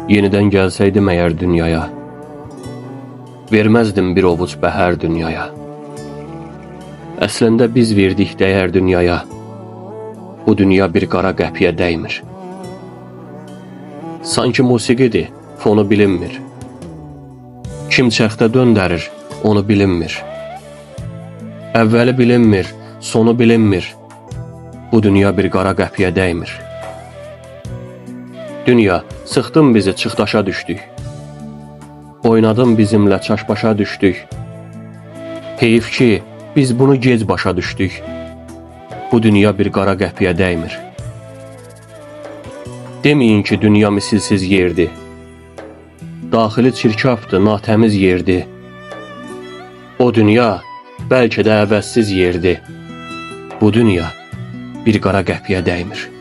Yeniden gelseydim eğer dünyaya, vermezdim bir ovuç bəhər dünyaya. Əslində biz verdik dəyər dünyaya, bu dünya bir qara qəpiyə dəymir. Sanki musiqidir, fonu bilinmir. Kim çəxtə döndərir, onu bilinmir. Əvvəli bilinmir, sonu bilinmir. Bu dünya bir qara qəpiyə dəymir. Dünya, sıxdın bizi, çıxdaşa düşdük. Oynadın bizimlə, çaş-başa düşdük. Heyif ki, biz bunu gec başa düşdük. Bu dünya bir qara qəpiyə dəymir. Deməyin ki, dünya misilsiz yerdi. Daxili çirkafdı, natəmiz yerdi. O dünya bəlkə də əvəzsiz yerdi. Bu dünya bir qara qəpiyə dəymir.